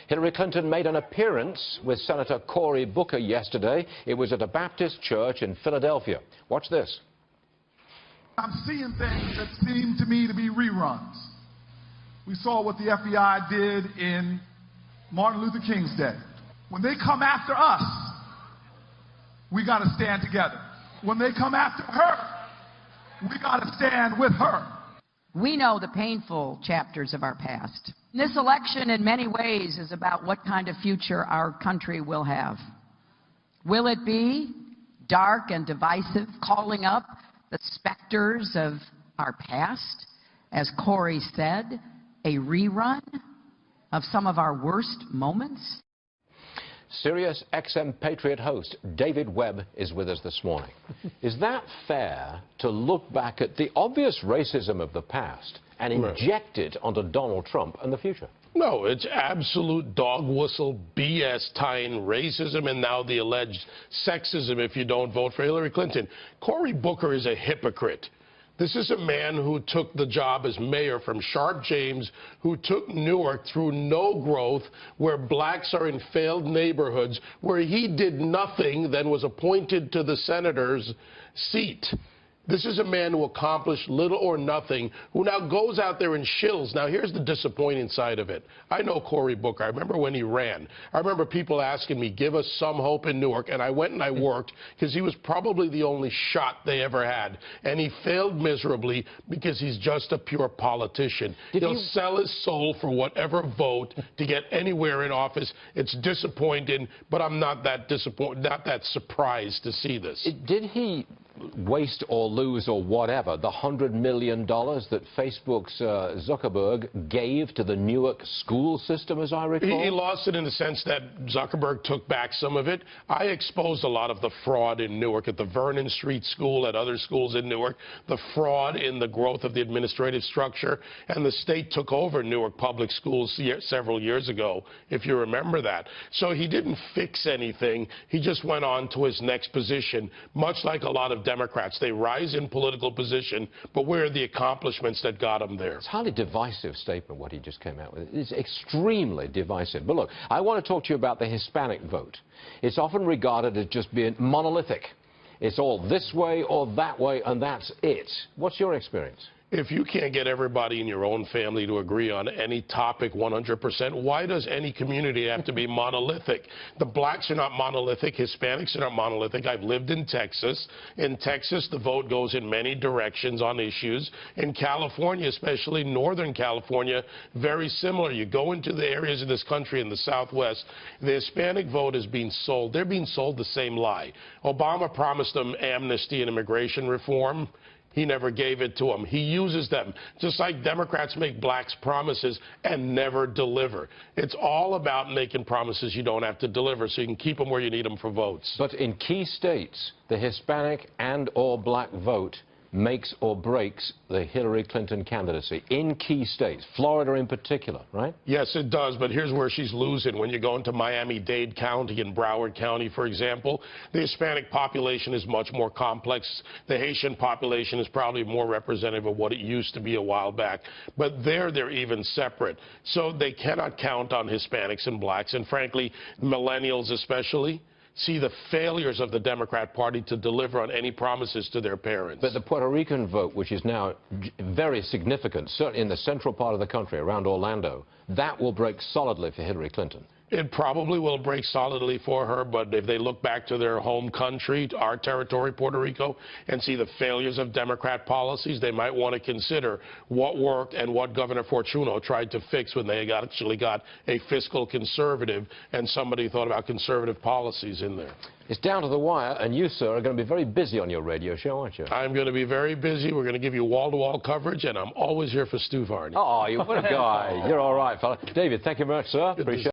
Hillary Clinton made an appearance with Senator Cory Booker yesterday. It was at a Baptist church in Philadelphia. Watch this. I'm seeing things that seem to me to be reruns. We saw what the FBI did in Martin Luther King's day. When they come after us, we got to stand together. When they come after her, we got to stand with her. We know the painful chapters of our past. This election, in many ways, is about what kind of future our country will have. Will it be dark and divisive, calling up the specters of our past, as Cory said, a rerun of some of our worst moments? Sirius XM Patriot host David Webb is with us this morning. Is that fair to look back at the obvious racism of the past and inject it onto Donald Trump and the future? No, it's absolute dog whistle BS tying racism and now the alleged sexism if you don't vote for Hillary Clinton. Cory Booker is a hypocrite. This is a man who took the job as mayor from Sharp James, who took Newark through no growth, where blacks are in failed neighborhoods, where he did nothing, then was appointed to the senator's seat. This is a man who accomplished little or nothing, who now goes out there and shills. Now, here's the disappointing side of it. I know Cory Booker. I remember when he ran. I remember people asking me, give us some hope in Newark. And I went and I worked because he was probably the only shot they ever had. And he failed miserably because he's just a pure politician. He'll sell his soul for whatever vote to get anywhere in office. It's disappointing, but I'm not that disappointed, not that surprised to see this. Did he waste or lose or whatever the $100 million that Facebook's Zuckerberg gave to the Newark school system, as I recall? He lost it in the sense that Zuckerberg took back some of it. I exposed a lot of the fraud in Newark at the Vernon Street School, at other schools in Newark, the fraud in the growth of the administrative structure, and the state took over Newark public schools several years ago, if you remember that. So he didn't fix anything. He just went on to his next position, much like a lot of Democrats. They rise in political position, but where are the accomplishments that got them there? It's a highly divisive statement, what he just came out with. It's extremely divisive. But look, I want to talk to you about the Hispanic vote. It's often regarded as just being monolithic. It's all this way or that way, and that's it. What's your experience? If you can't get everybody in your own family to agree on any topic 100%, why does any community have to be monolithic? The blacks are not monolithic. Hispanics are not monolithic. I've lived in Texas. In Texas, the vote goes in many directions on issues. In California, especially Northern California, very similar. You go into the areas of this country in the Southwest, the Hispanic vote is being sold. They're being sold the same lie. Obama promised them amnesty and immigration reform. He never gave it to them. He uses them, just like Democrats make blacks promises and never deliver. It's all about making promises you don't have to deliver so you can keep them where you need them for votes. But in key states, the Hispanic and or black vote makes or breaks the Hillary Clinton candidacy in key states, Florida in particular, right? Yes, it does, but here's where she's losing. When you go into Miami-Dade County and Broward County, for example, the Hispanic population is much more complex. The Haitian population is probably more representative of what it used to be a while back, but they're even separate. So they cannot count on Hispanics and blacks, and frankly, millennials especially, see the failures of the Democrat Party to deliver on any promises to their parents. But the Puerto Rican vote, which is now very significant, certainly in the central part of the country, around Orlando, that will break solidly for Hillary Clinton. It probably will break solidly for her, but if they look back to their home country, our territory, Puerto Rico, and see the failures of Democrat policies, they might want to consider what worked and what Governor Fortuno tried to fix when they actually got a fiscal conservative and somebody thought about conservative policies in there. It's down to the wire, and you, sir, are going to be very busy on your radio show, aren't you? I'm going to be very busy. We're going to give you wall-to-wall coverage, and I'm always here for Stu Varney. Oh, what a guy. You're all right, fella. David, thank you very much, sir. Appreciate it.